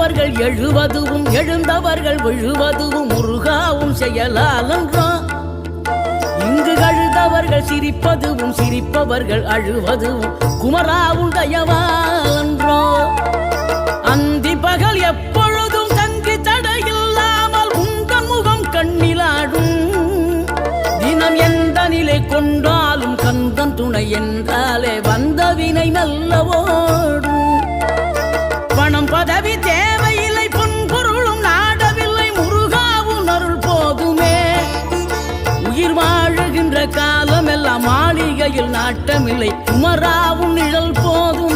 விழுந்தவர்கள் எழுவதுவும் எழுந்தவர்கள் விழுவதுவும் முருகாவும் செயலாலன்றோ. இங்கு அழுதவர்கள் சிரிப்பதுவும் சிரிப்பவர்கள் அழுவதுவும் குமராவும் தயவாலன்றோ. அந்தி பகல் எப்பொழுதும் தங்கி தடையில்லாமல் உங்கள் முகம் கண்ணிலாடும். தினம் எந்த நிலை கொண்டாலும் கந்தன் துணை என்றாலே வந்த வினை நல்லவோடும். பணம் பதவி தேவையில்லை பொன்பொருளும் நாடவில்லை முருகாவும் அருள் போதுமே. உயிர் வாழுகின்ற காலம் எல்லாம் மாளிகையில் நாட்டமில்லை குமராவும் நிழல் போதும்.